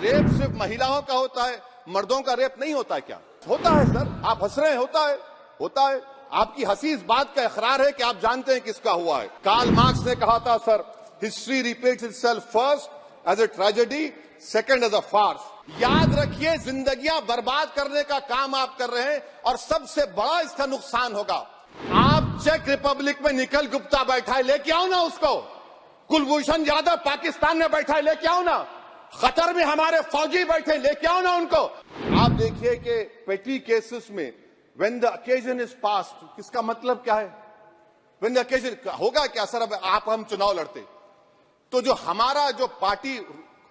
Rape सिर्फ महिलाओं का होता है, मर्दों का रेप नहीं होता है क्या? होता है सर, आप हंस रहे हैं, होता है। आपकी हंसी इस बात का इकरार है कि आप जानते हैं किसका हुआ है। कार्ल मार्क्स ने कहा था sir, history repeats itself first as a tragedy, second as a farce. याद रखिए, जिंदगियां बर्बाद करने का काम आप कर रहे हैं और सबसे बड़ा इसका नुकसान होगा। आप चेक रिपब्लिक में निखिल गुप्ता बैठा है, लेके आओ ना उसको। कुलभूषण यादव पाकिस्तान में बैठा है, लेके आओ ना। कतर में हमारे फौजी बैठे, लेके आओ ना उनको। आप देखिए कि पेटी केसेस में when the occasion is past, किसका मतलब क्या है? व्हेन द ओकेजन होगा क्या सर? अब हम चुनाव लड़ते तो जो हमारा जो पार्टी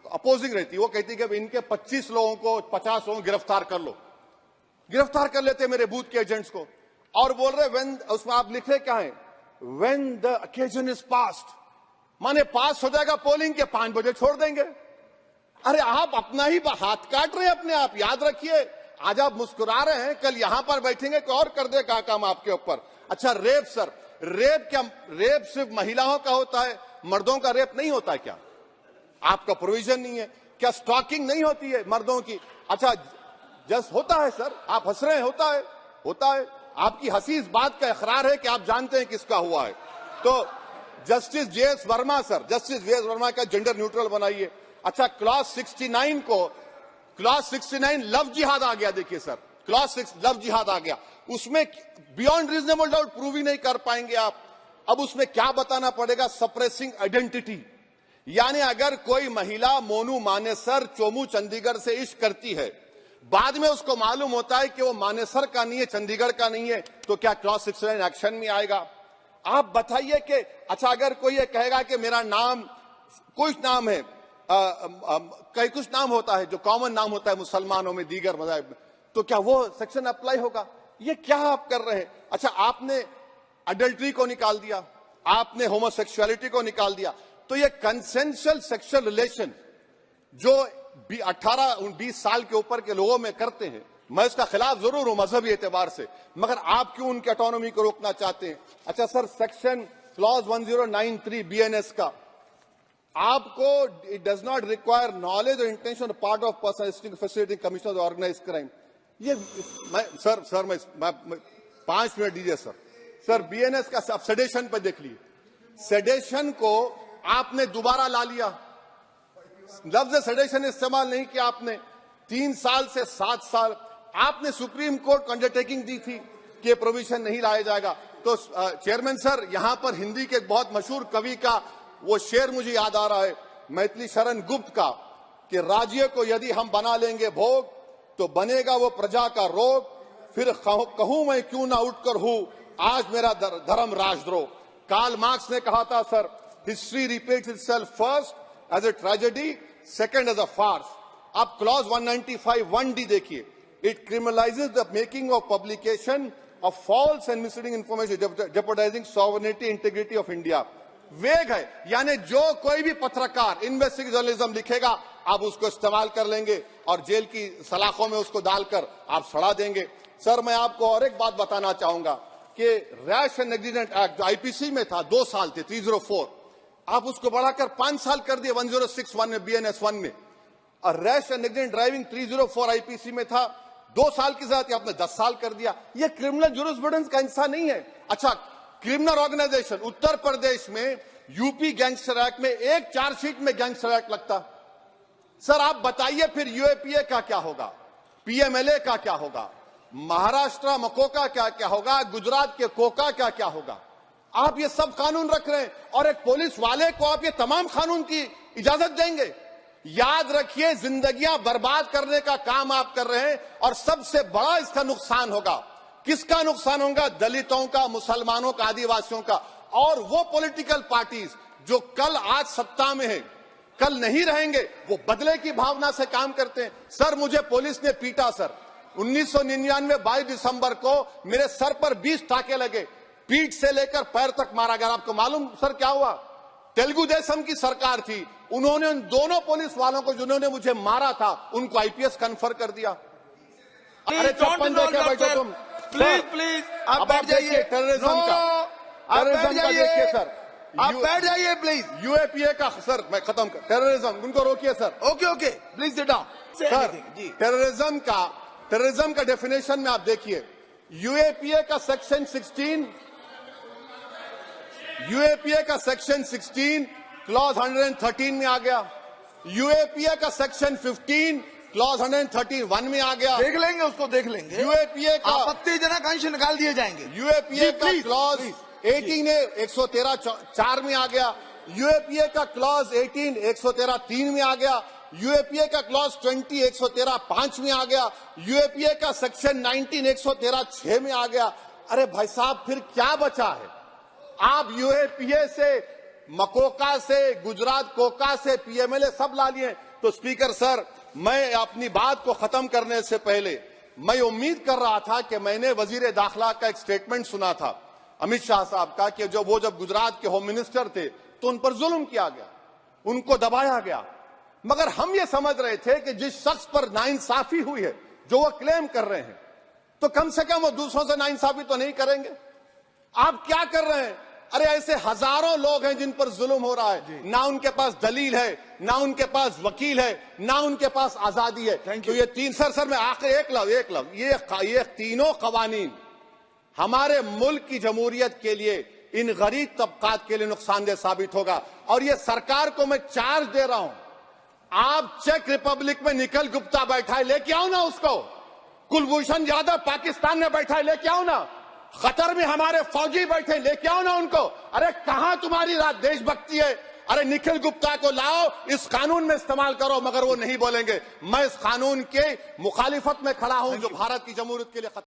अपोजिंग रहती वो कहती कि अब इनके 25 लोगों को 50 लोगों को गिरफ्तार कर लो, गिरफ्तार कर लेते मेरे बूथ के एजेंट्स को। और बोल रहे व्हेन, उसमें आप लिख रहे क्या है? When the occasion is past, माने पास हो जाएगा पोलिंग के 5 बजे छोड़ देंगे। अरे आप अपना ही हाथ काट रहे हैं अपने आप। याद रखिए, आज आप मुस्कुरा रहे हैं, कल यहां पर बैठेंगे तो और कर देगा काम आपके ऊपर। अच्छा, रेप सर, रेप सिर्फ महिलाओं का होता है, मर्दों का रेप नहीं होता है क्या? आपका प्रोविजन नहीं है क्या? स्टॉकिंग नहीं होती है मर्दों की? अच्छा, जस्ट होता है सर, आप हंस रहे हैं, होता है। आपकी हंसी इस बात का इकरार है कि आप जानते हैं किसका हुआ है। तो justice JS Verma sir, justice JS Verma का जेंडर न्यूट्रल बनाइए। अच्छा, क्लॉज 69 लव जिहाद आ गया। देखिए सर, क्लॉज 6 लव जिहाद आ गया, उसमें बियॉन्ड रीजनेबल डाउट प्रूव ही नहीं कर पाएंगे आप। अब उसमें क्या बताना पड़ेगा? Suppressing identity. यानी अगर कोई महिला मोनू मानेसर चोमू चंडीगढ़ से इश्क करती है, बाद में उसको मालूम होता है कि वो मानेसर का नहीं है, चंडीगढ़ का नहीं है, तो क्या क्लॉज 69 एक्शन में आएगा? आप बताइए कि अच्छा, अगर कोई ये कहेगा कि मेरा नाम कुछ नाम है, कई कुछ नाम होता है जो कॉमन नाम होता है मुसलमानों में, दीगर मज़ाहिब में, तो क्या वो सेक्शन अप्लाई होगा? ये क्या आप कर रहे हैं? अच्छा, आपने अडल्ट्री को निकाल दिया, आपने होमोसेक्सुअलिटी को निकाल दिया, तो ये कंसेंशुअल सेक्सुअल रिलेशन जो 18-20 साल के ऊपर के लोगों में करते हैं, मैं इसका खिलाफ जरूर हूं मजहबी एतबार से, मगर आप क्यों उनकी ऑटोनॉमी को रोकना चाहते हैं? अच्छा सर, सेक्शन क्लॉज 1093 बीएनएस का, आपको it does not require knowledge और intention part of person facilitating commission of organised crime. ये मैं 5 मिनट दीजिए सर। सर, बीएनएस का सेडेशन पे देख लीजिए, सेडेशन को आपने दोबारा ला लिया, लफ्ज सेडेशन इस्तेमाल नहीं किया आपने। 3 साल से 7 साल आपने सुप्रीम कोर्ट को अंडरटेकिंग दी थी कि प्रोविजन नहीं लाया जाएगा। तो चेयरमैन सर, यहां पर हिंदी के एक बहुत मशहूर कवि का वो शेर मुझे याद आ रहा है, मैथिली शरण गुप्त का, कि राज्य को यदि हम बना लेंगे भोग, तो बनेगा वो प्रजा का रोग, फिर कहूं मैं क्यों ना उठकर हूं, आज मेरा धर्म राजद्रोह। कार्ल मार्क्स ने कहा था sir, history repeats itself first as a tragedy, second as a farce. आप क्लॉज 195 1D देखिए, it criminalises the making of publication of false and misleading information jeopardising sovereignty integrity of India. Vague है, यानी जो कोई भी पत्रकार investigative journalism लिखेगा, आप उसको इस्तेमाल कर लेंगे और जेल की सलाखों में उसको डालकर आप सड़ा देंगे। सर, मैं आपको और एक बात बताना चाहूंगा कि रैश एंड नेग्लिजेंट एक्ट जो आईपीसी में था 2 साल थे, 304, आप उसको बढ़ाकर 5 साल कर दिए 1061 में, बीएनएस 1 में। और rash and negligent driving 304 IPC में था 2 साल की सजा, आपने 10 साल कर दिया। ये क्रिमिनल जुरिस्प्रूडेंस का हिस्सा नहीं है। अच्छा, क्रिमिनल ऑर्गेनाइजेशन उत्तर प्रदेश में यूपी गैंगस्टर एक्ट में एक चार्जशीट में गैंगस्टर एक्ट लगता। सर, आप बताइए फिर यूएपीए का क्या होगा, पीएमएलए का क्या होगा, महाराष्ट्र मकोका क्या क्या होगा, गुजरात के कोका क्या क्या होगा? आप ये सब कानून रख रहे हैं और एक पुलिस वाले को आप ये तमाम कानून की इजाजत देंगे? याद रखिए, जिंदगियां बर्बाद करने का काम आप कर रहे हैं और सबसे बड़ा इसका नुकसान होगा। किसका नुकसान होगा? दलितों का, मुसलमानों का, आदिवासियों का। और वो पॉलिटिकल पार्टीज जो कल आज सत्ता में है, कल नहीं रहेंगे, वो बदले की भावना से काम करते हैं। सर, मुझे पुलिस ने पीटा सर, 1999 22 दिसंबर को मेरे सर पर 20 टाके लगे, पीठ से लेकर पैर तक मारा गया। आपको मालूम सर क्या हुआ? तेलुगु देशम की सरकार थी, उन्होंने उन दोनों पुलिस वालों को जिन्होंने मुझे मारा था, उनको आईपीएस कन्फर कर दिया। अरे चप्पन देके बैठो तुम। प्लीज आप बैठ जाइए। टेररिज्म का देखिए सर, आप बैठ जाइए प्लीज। यूएपीए का सर मैं खत्म कर टेररिज्म उनको रोकिए sir. Okay okay please sit down. Sir ji terrorism का डेफिनेशन में आप देखिए यूएपीए का सेक्शन 16 क्लॉज 113 में आ गया। यूएपीए का सेक्शन 15 क्लॉज 131 में आ गया। देख लेंगे उसको, देख लेंगे। यूएपीए का आपत्तिजनक अंश निकाल दिए जाएंगे। यूएपीए का क्लॉज 18 113(4) में आ गया। यूएपीए का क्लॉज 18 113(3) में आ गया। यूएपीए का क्लॉज 20 113(5) में आ गया। यूएपीए का सेक्शन 19 113(6) में आ गया। अरे भाई साहब फिर क्या बचा है? आप यूएपीए से मकोका से गुजरात कोका से पीएमएलए सब ला लिए। तो स्पीकर सर मैं अपनी बात को खत्म करने से पहले मैं उम्मीद कर रहा था कि मैंने वजीर दाखिला का एक स्टेटमेंट सुना था अमित शाह साहब का कि जब गुजरात के होम मिनिस्टर थे तो उन पर जुल्म किया गया, उनको दबाया गया। मगर हम ये समझ रहे थे कि जिस शख्स पर नाइंसाफी हुई है जो वो क्लेम कर रहे हैं तो कम से कम वो दूसरों से नाइंसाफी तो नहीं करेंगे। आप क्या कर रहे हैं? अरे ऐसे हजारों लोग हैं जिन पर जुल्म हो रहा है, ना उनके पास दलील है, ना उनके पास वकील है, ना उनके पास आजादी है। तो ये तीन सर मैं आखिर एक लव ये तीनों कवानीन हमारे मुल्क की जमहूरियत के लिए, इन गरीब तबकात के लिए नुकसानदेह साबित होगा। और ये सरकार को मैं चार्ज दे रहा हूं, आप चेक रिपब्लिक में निखिल गुप्ता बैठा है, लेके आओ ना उसको। कुलभूषण यादव पाकिस्तान में बैठा है, लेके आओ ना। कतर में हमारे फौजी बैठे, लेके आओ ना उनको। अरे कहां तुम्हारी देशभक्ति है? अरे निखिल गुप्ता को लाओ, इस कानून में इस्तेमाल करो। मगर वो नहीं बोलेंगे। मैं इस कानून के मुखालिफत में खड़ा हूं जो भारत की जमहूरियत के लिए